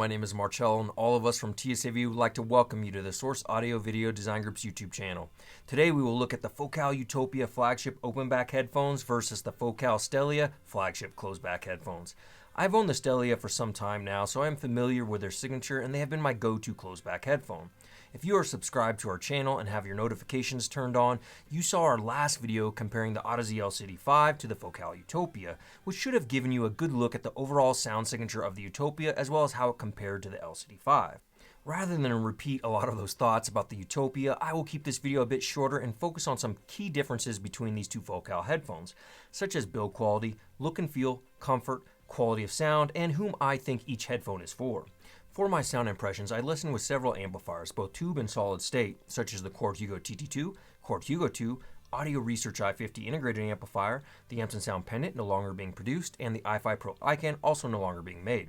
name is Marcel, and all of us from TSAV would like to welcome you to the Source Audio Video Design Group's YouTube channel. Today we will look at the Focal Utopia flagship open-back headphones versus the Focal Stellia flagship closed-back headphones. I've owned the Stellia for some time now, so I am familiar with their signature and they have been my go-to closed-back headphone. If you are subscribed to our channel and have your notifications turned on, you saw our last video comparing the Odyssey LCD5 to the Focal Utopia, which should have given you a good look at the overall sound signature of the Utopia as well as how it compared to the LCD5. Rather than repeat a lot of those thoughts about the Utopia, I will keep this video a bit shorter and focus on some key differences between these two Focal headphones, such as build quality, look and feel, comfort, quality of sound, and whom I think each headphone is for. For my sound impressions, I listened with several amplifiers, both tube and solid state, such as the Chord Hugo TT2, Chord Hugo 2, Audio Research i50 integrated amplifier, the Amps & Sound Pendant no longer being produced, and the i5 Pro ICANN also no longer being made.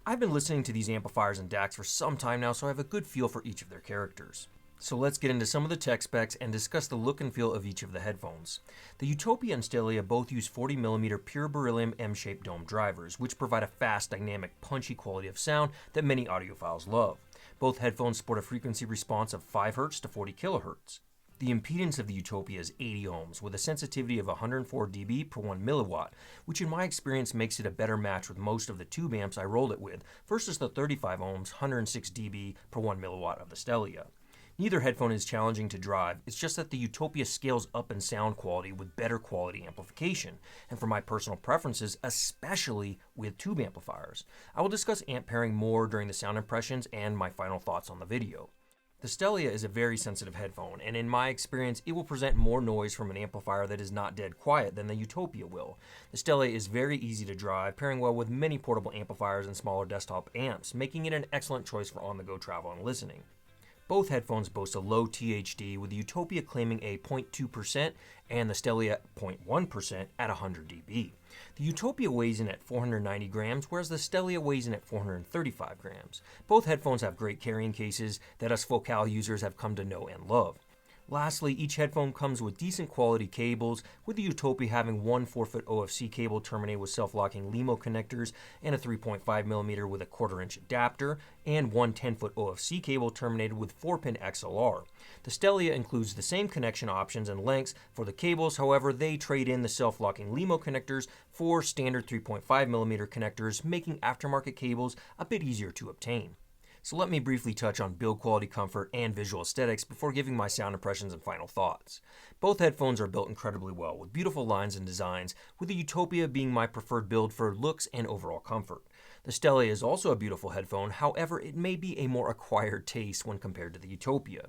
I've been listening to these amplifiers and DACs for some time now, so I have a good feel for each of their characters. So let's get into some of the tech specs and discuss the look and feel of each of the headphones. The Utopia and Stellia both use 40mm pure beryllium M-shaped dome drivers, which provide a fast, dynamic, punchy quality of sound that many audiophiles love. Both headphones sport a frequency response of 5Hz to 40 kHz. The impedance of the Utopia is 80 ohms with a sensitivity of 104 dB per 1 milliwatt, which in my experience makes it a better match with most of the tube amps I rolled it with versus the 35 ohms 106 dB per 1 milliwatt of the Stellia. Neither headphone is challenging to drive, it's just that the Utopia scales up in sound quality with better quality amplification, and for my personal preferences, especially with tube amplifiers. I will discuss amp pairing more during the sound impressions and my final thoughts on the video. The Stellia is a very sensitive headphone, and in my experience, it will present more noise from an amplifier that is not dead quiet than the Utopia will. The Stellia is very easy to drive, pairing well with many portable amplifiers and smaller desktop amps, making it an excellent choice for on-the-go travel and listening. Both headphones boast a low THD, with the Utopia claiming a 0.2% and the Stellia 0.1% at 100 dB. The Utopia weighs in at 490 grams, whereas the Stellia weighs in at 435 grams. Both headphones have great carrying cases that us Focal users have come to know and love. Lastly, each headphone comes with decent quality cables, with the Utopia having one 4-foot OFC cable terminated with self-locking LEMO connectors and a 3.5mm with a 1/4-inch adapter, and one 10-foot OFC cable terminated with 4-pin XLR. The Stellia includes the same connection options and lengths for the cables, however, they trade in the self-locking LEMO connectors for standard 3.5mm connectors, making aftermarket cables a bit easier to obtain. So let me briefly touch on build quality, comfort, and visual aesthetics before giving my sound impressions and final thoughts. Both headphones are built incredibly well, with beautiful lines and designs, with the Utopia being my preferred build for looks and overall comfort. The Stellia is also a beautiful headphone, however, it may be a more acquired taste when compared to the Utopia.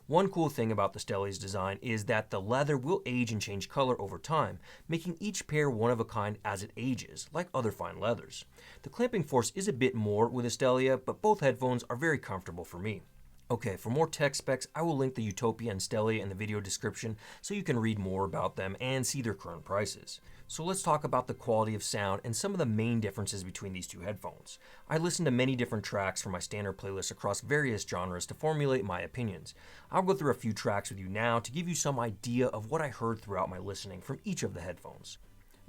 One cool thing about the Stellia's design is that the leather will age and change color over time, making each pair one of a kind as it ages, like other fine leathers. The clamping force is a bit more with the Stellia, but both headphones are very comfortable for me. Okay, for more tech specs, I will link the Utopia and Stellia in the video description so you can read more about them and see their current prices. So let's talk about the quality of sound and some of the main differences between these two headphones. I listened to many different tracks from my standard playlist across various genres to formulate my opinions. I'll go through a few tracks with you now to give you some idea of what I heard throughout my listening from each of the headphones.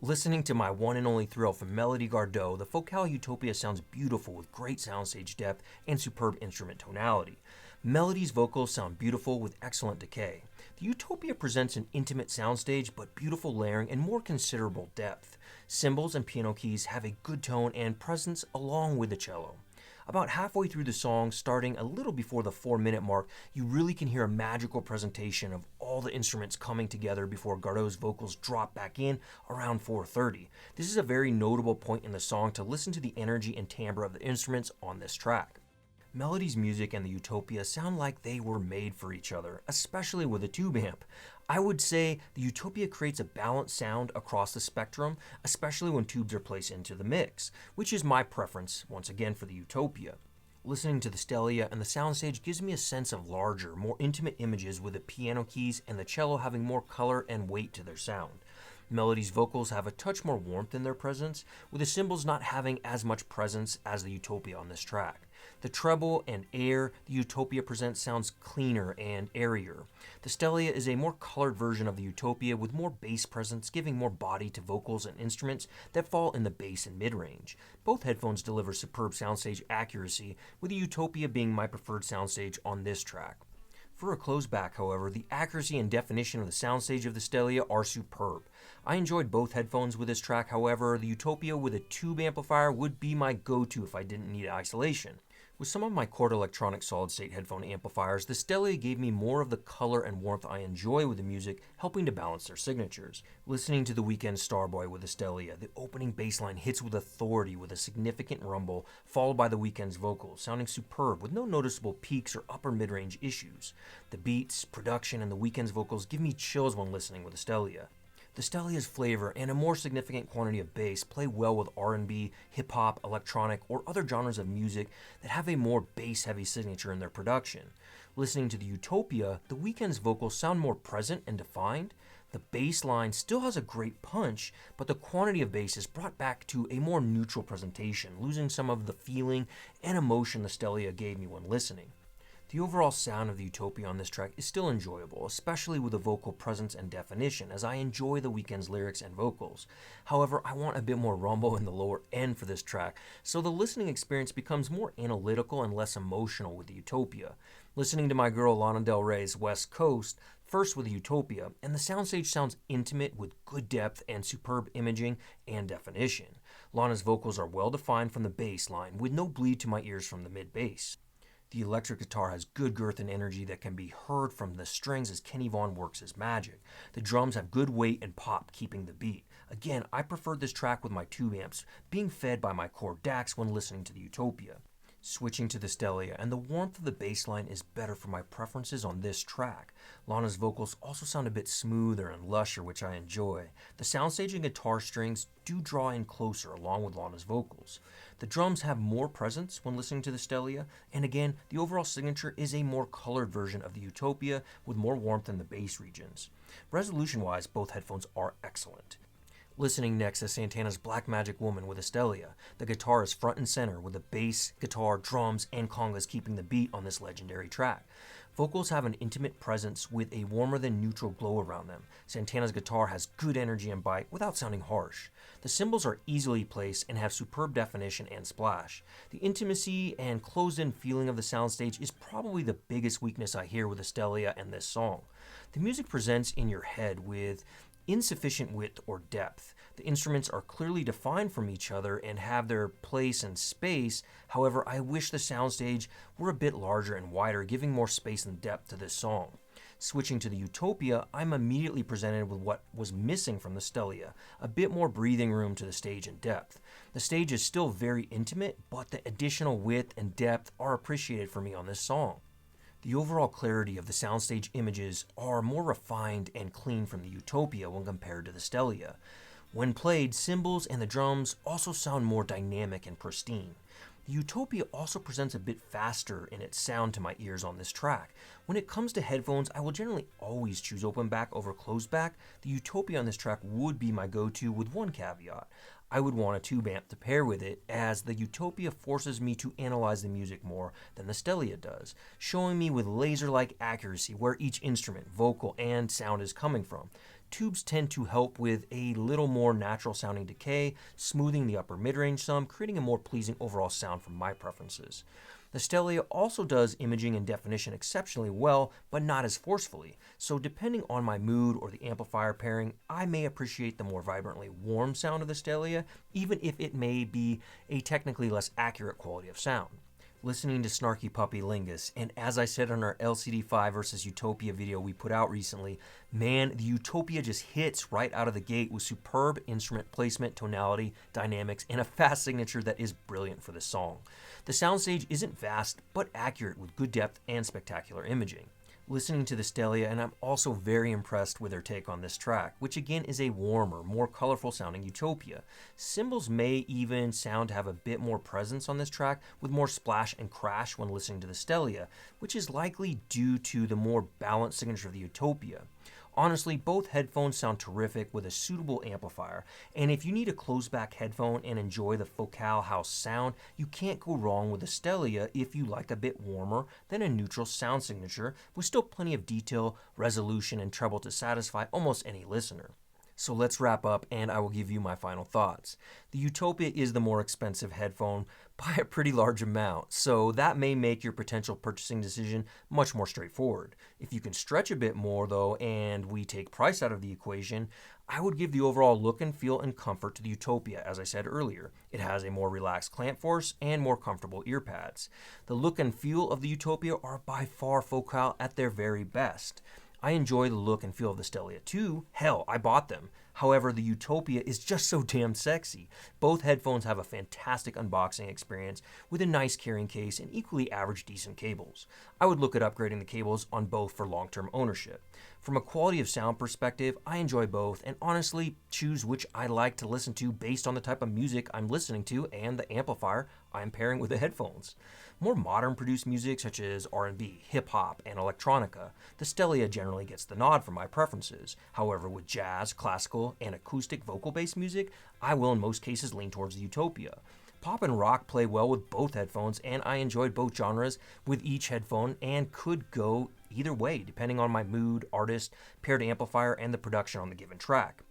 Listening to my one and only thrill from Melody Gardot, the Focal Utopia sounds beautiful with great soundstage depth and superb instrument tonality. Melody's vocals sound beautiful with excellent decay. The Utopia presents an intimate soundstage but beautiful layering and more considerable depth. Cymbals and piano keys have a good tone and presence along with the cello. About halfway through the song, starting a little before the 4-minute mark, you really can hear a magical presentation of all the instruments coming together before Gardot's vocals drop back in around 4:30. This is a very notable point in the song to listen to the energy and timbre of the instruments on this track. Melody's music and the Utopia sound like they were made for each other, especially with a tube amp. I would say the Utopia creates a balanced sound across the spectrum, especially when tubes are placed into the mix, which is my preference, once again, for the Utopia. Listening to the Stellia and the soundstage gives me a sense of larger, more intimate images with the piano keys and the cello having more color and weight to their sound. Melody's vocals have a touch more warmth in their presence, with the cymbals not having as much presence as the Utopia on this track. The treble and air the Utopia presents sounds cleaner and airier. The Stellia is a more colored version of the Utopia with more bass presence, giving more body to vocals and instruments that fall in the bass and mid-range. Both headphones deliver superb soundstage accuracy, with the Utopia being my preferred soundstage on this track. For a closed back, however, the accuracy and definition of the soundstage of the Stellia are superb. I enjoyed both headphones with this track, however, the Utopia with a tube amplifier would be my go-to if I didn't need isolation. With some of my Chord Electronic solid-state headphone amplifiers, the Stellia gave me more of the color and warmth I enjoy with the music, helping to balance their signatures. Listening to The Weeknd's Starboy with the Stellia, the opening bass line hits with authority with a significant rumble, followed by The Weeknd's vocals, sounding superb with no noticeable peaks or upper mid-range issues. The beats, production, and The Weeknd's vocals give me chills when listening with the Stellia. The Stellia's flavor and a more significant quantity of bass play well with R&B, hip-hop, electronic, or other genres of music that have a more bass-heavy signature in their production. Listening to the Utopia, The Weeknd's vocals sound more present and defined. The bass line still has a great punch, but the quantity of bass is brought back to a more neutral presentation, losing some of the feeling and emotion the Stellia gave me when listening. The overall sound of the Utopia on this track is still enjoyable, especially with the vocal presence and definition, as I enjoy The Weeknd's lyrics and vocals. However, I want a bit more rumble in the lower end for this track, so the listening experience becomes more analytical and less emotional with the Utopia. Listening to my girl Lana Del Rey's West Coast, first with the Utopia, and the soundstage sounds intimate with good depth and superb imaging and definition. Lana's vocals are well defined from the bass line, with no bleed to my ears from the mid-bass. The electric guitar has good girth and energy that can be heard from the strings as Kenny Vaughan works his magic. The drums have good weight and pop, keeping the beat. Again, I preferred this track with my tube amps, being fed by my Chord DACs when listening to the Utopia. Switching to the Stellia, and the warmth of the bass line is better for my preferences on this track. Lana's vocals also sound a bit smoother and lusher, which I enjoy. The soundstage and guitar strings do draw in closer along with Lana's vocals. The drums have more presence when listening to the Stellia, and again, the overall signature is a more colored version of the Utopia with more warmth in the bass regions. Resolution-wise, both headphones are excellent. Listening next to Santana's Black Magic Woman with a Stellia. The guitar is front and center with the bass, guitar, drums, and congas keeping the beat on this legendary track. Vocals have an intimate presence with a warmer than neutral glow around them. Santana's guitar has good energy and bite without sounding harsh. The cymbals are easily placed and have superb definition and splash. The intimacy and closed-in feeling of the soundstage is probably the biggest weakness I hear with the Stellia and this song. The music presents in your head with insufficient width or depth. The instruments are clearly defined from each other and have their place and space. However, I wish the soundstage were a bit larger and wider, giving more space and depth to this song. Switching to the Utopia, I'm immediately presented with what was missing from the Stellia, a bit more breathing room to the stage and depth. The stage is still very intimate, but the additional width and depth are appreciated for me on this song. The overall clarity of the soundstage images are more refined and clean from the Utopia when compared to the Stellia. When played, cymbals and the drums also sound more dynamic and pristine. The Utopia also presents a bit faster in its sound to my ears on this track. When it comes to headphones, I will generally always choose open back over closed back. The Utopia on this track would be my go-to with one caveat. I would want a tube amp to pair with it, as the Utopia forces me to analyze the music more than the Stellia does, showing me with laser-like accuracy where each instrument, vocal, and sound is coming from. Tubes tend to help with a little more natural sounding decay, smoothing the upper mid-range some, creating a more pleasing overall sound for my preferences. The Stellia also does imaging and definition exceptionally well, but not as forcefully, so depending on my mood or the amplifier pairing, I may appreciate the more vibrantly warm sound of the Stellia, even if it may be a technically less accurate quality of sound. Listening to Snarky Puppy Lingus, and as I said on our LCD5 versus Utopia video we put out recently, man, the Utopia just hits right out of the gate with superb instrument placement, tonality, dynamics, and a fast signature that is brilliant for the song. The soundstage isn't vast, but accurate with good depth and spectacular imaging. Listening to the Stellia, and I'm also very impressed with their take on this track, which again is a warmer, more colorful sounding Utopia. Cymbals may even sound to have a bit more presence on this track, with more splash and crash when listening to the Stellia, which is likely due to the more balanced signature of the Utopia. Honestly, both headphones sound terrific with a suitable amplifier, and if you need a closed-back headphone and enjoy the Focal house sound, you can't go wrong with a Stellia if you like a bit warmer than a neutral sound signature with still plenty of detail, resolution, and treble to satisfy almost any listener. So let's wrap up and I will give you my final thoughts. The Utopia is the more expensive headphone by a pretty large amount, so that may make your potential purchasing decision much more straightforward. If you can stretch a bit more though and we take price out of the equation, I would give the overall look and feel and comfort to the Utopia, as I said earlier. It has a more relaxed clamp force and more comfortable ear pads. The look and feel of the Utopia are by far Focal at their very best. I enjoy the look and feel of the Stellia too. Hell, I bought them. However, the Utopia is just so damn sexy. Both headphones have a fantastic unboxing experience with a nice carrying case and equally average decent cables. I would look at upgrading the cables on both for long-term ownership. From a quality of sound perspective, I enjoy both and honestly choose which I like to listen to based on the type of music I'm listening to and the amplifier I'm pairing with the headphones. More modern produced music such as R&B, hip-hop, and electronica, the Stellia generally gets the nod for my preferences. However, with jazz, classical, and acoustic vocal-based music, I will in most cases lean towards the Utopia. Pop and rock play well with both headphones, and I enjoyed both genres with each headphone and could go either way depending on my mood, artist, paired amplifier, and the production on the given track.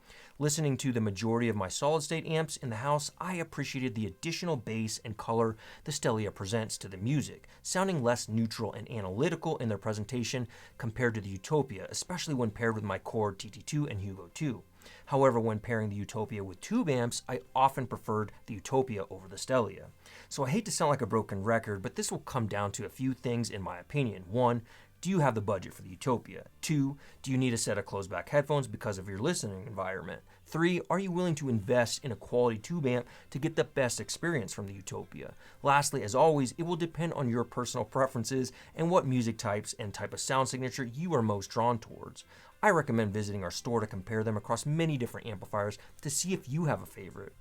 Listening to the majority of my solid-state amps in the house, I appreciated the additional bass and color the Stellia presents to the music, sounding less neutral and analytical in their presentation compared to the Utopia, especially when paired with my Cord TT2 and Hugo 2. However, when pairing the Utopia with tube amps, I often preferred the Utopia over the Stellia. So I hate to sound like a broken record, but this will come down to a few things in my opinion. 1, do you have the budget for the Utopia? 2, do you need a set of closed-back headphones because of your listening environment? 3, are you willing to invest in a quality tube amp to get the best experience from the Utopia? Lastly, as always, it will depend on your personal preferences and what music types and type of sound signature you are most drawn towards. I recommend visiting our store to compare them across many different amplifiers to see if you have a favorite.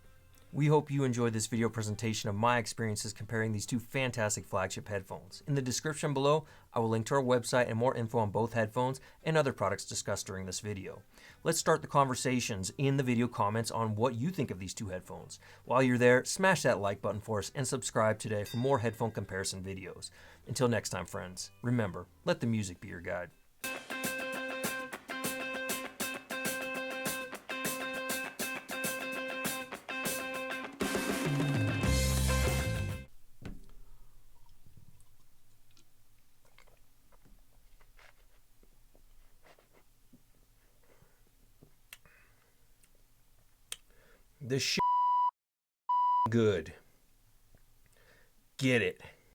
We hope you enjoyed this video presentation of my experiences comparing these two fantastic flagship headphones. In the description below, I will link to our website and more info on both headphones and other products discussed during this video. Let's start the conversations in the video comments on what you think of these two headphones. While you're there, smash that like button for us and subscribe today for more headphone comparison videos. Until next time, friends, remember, let the music be your guide. This shit good. Get it.